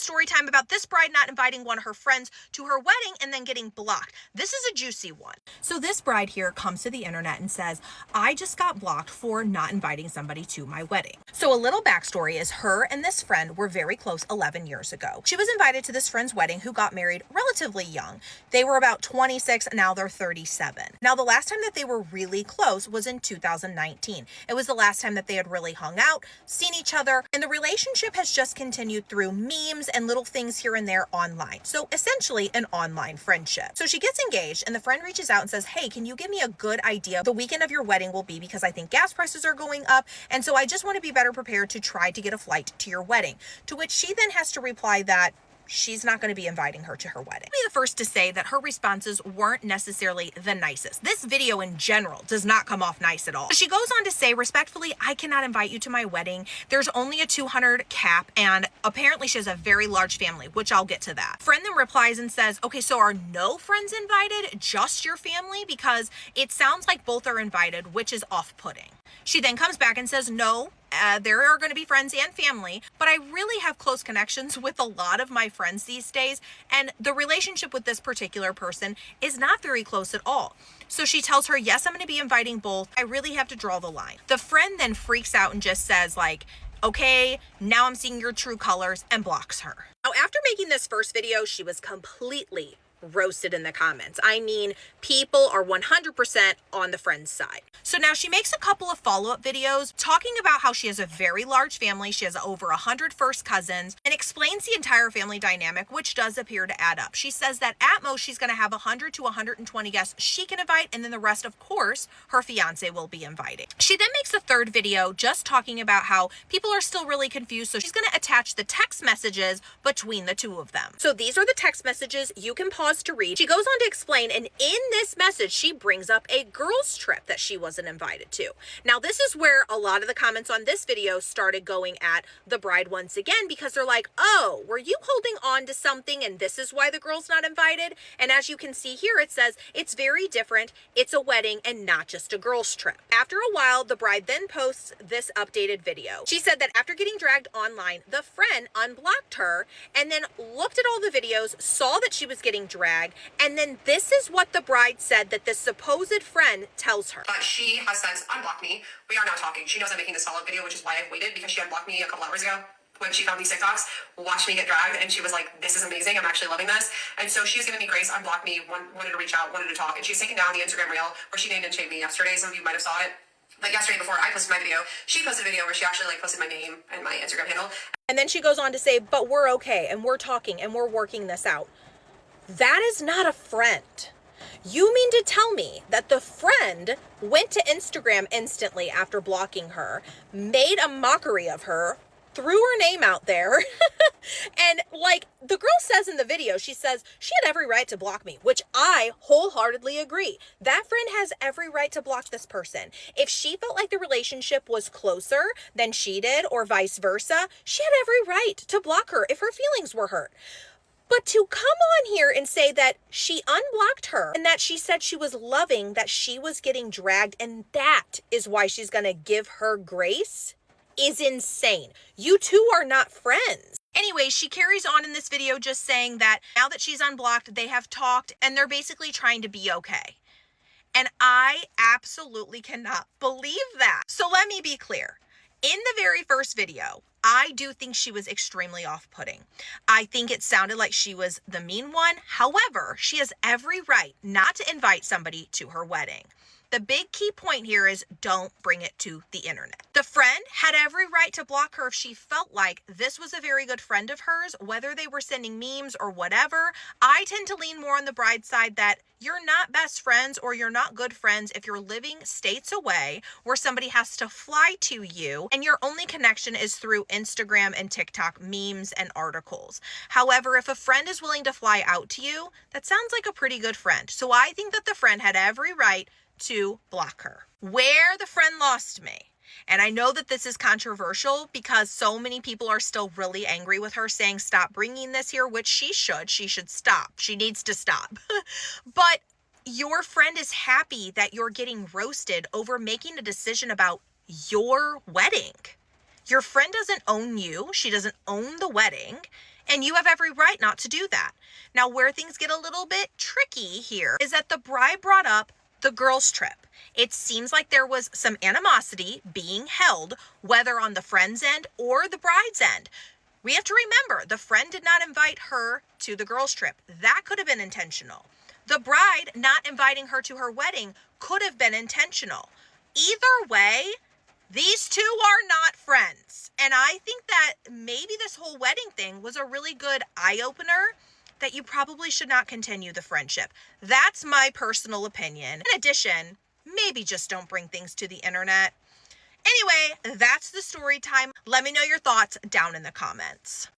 story time about this bride not inviting one of her friends to her wedding and then getting blocked. This is a juicy one. So this bride here comes to the internet and says, I just got blocked for not inviting somebody to my wedding. So a little backstory is her and this friend were very close 11 years ago. She was invited to this friend's wedding who got married relatively young. They were about 26, now they're 37. Now the last time that they were really close was in 2019. It was the last time that they had really hung out, seen each other, and the relationship has just continued through memes and little things here and there online. So essentially an online friendship. So she gets engaged and the friend reaches out and says, hey, can you give me a good idea the weekend of your wedding will be, because I think gas prices are going up, and so I just want to be better prepared to try to get a flight to your wedding. To which she then has to reply that she's not going to be inviting her to her wedding. I'll be the first to say that her responses weren't necessarily the nicest. This video in general does not come off nice at all. She goes on to say, respectfully, I cannot invite you to my wedding. There's only a 200 cap, and apparently she has a very large family, which I'll get to that. Friend then replies and says, okay, so are no friends invited, just your family? Because it sounds like both are invited, which is off-putting. She then comes back and says, no, there are going to be friends and family, but I really have close connections with a lot of my friends these days, and the relationship with this particular person is not very close at all. So she tells her, yes, I'm going to be inviting both. I really have to draw the line. The friend then freaks out and just says like, okay, now I'm seeing your true colors, and blocks her. Now, after making this first video, she was completely roasted in the comments. I mean, people are 100% on the friend's side. So now she makes a couple of follow-up videos talking about how she has a very large family. She has over 100 first cousins, and explains the entire family dynamic, which does appear to add up. She says that at most she's going to have 100 to 120 guests she can invite, and then the rest, of course, her fiance will be inviting. She then makes a third video just talking about how people are still really confused, so she's going to attach the text messages between the two of them. So these are the text messages. You can pause to read. She goes on to explain, and in this message she brings up a girls trip that she wasn't invited to. Now this is where a lot of the comments on this video started going at the bride once again, because they're like, oh, were you holding on to something and this is why the girl's not invited? And as you can see here, it says it's very different. It's a wedding and not just a girls trip. After a while, the bride then posts this updated video. She said that after getting dragged online, the friend unblocked her and then looked at all the videos, saw that she was getting drag, and then this is what the bride said that this supposed friend tells her. But she has since unblocked me. We are now talking. She knows I'm making this follow-up video, which is why I've waited, because she unblocked me a couple hours ago when she found these TikToks, watched me get dragged, and she was like, this is amazing. I'm actually loving this. And so she's given me grace, unblocked me, wanted to reach out, wanted to talk, and she's taken down the Instagram reel where she named and shamed me yesterday. Some of you might have saw it. Like yesterday before I posted my video, she posted a video where she actually like posted my name and my Instagram handle. And then she goes on to say, but we're okay, and we're talking, and we're working this out. That is not a friend. You mean to tell me that the friend went to Instagram instantly after blocking her, made a mockery of her, threw her name out there, and like the girl says in the video, she says she had every right to block me, which I wholeheartedly agree. That friend has every right to block this person. If she felt like the relationship was closer than she did, or vice versa, she had every right to block her if her feelings were hurt. But to come on here and say that she unblocked her and that she said she was loving that she was getting dragged and that is why she's going to give her grace is insane. You two are not friends. Anyway, she carries on in this video just saying that now that she's unblocked, they have talked and they're basically trying to be okay. And I absolutely cannot believe that. So let me be clear. In the very first video, I do think she was extremely off-putting. I think it sounded like she was the mean one. However, she has every right not to invite somebody to her wedding. The big key point here is don't bring it to the internet. The friend had every right to block her if she felt like this was a very good friend of hers, whether they were sending memes or whatever. I tend to lean more on the bride's side that you're not best friends or you're not good friends if you're living states away where somebody has to fly to you and your only connection is through Instagram and TikTok memes and articles. However, if a friend is willing to fly out to you, that sounds like a pretty good friend. So I think that the friend had every right to block her. Where the friend lost me, and I know that this is controversial because so many people are still really angry with her saying stop bringing this here, which she should stop. She needs to stop. But your friend is happy that you're getting roasted over making a decision about your wedding. Your friend doesn't own you. She doesn't own the wedding. And you have every right not to do that. Now, where things get a little bit tricky here is that the bride brought up the girls' trip. It seems like there was some animosity being held, whether on the friend's end or the bride's end. We have to remember, the friend did not invite her to the girls' trip. That could have been intentional. The bride not inviting her to her wedding could have been intentional. Either way, these two are not friends. And I think that maybe this whole wedding thing was a really good eye-opener that you probably should not continue the friendship. That's my personal opinion. In addition, maybe just don't bring things to the internet. Anyway, that's the story time. Let me know your thoughts down in the comments.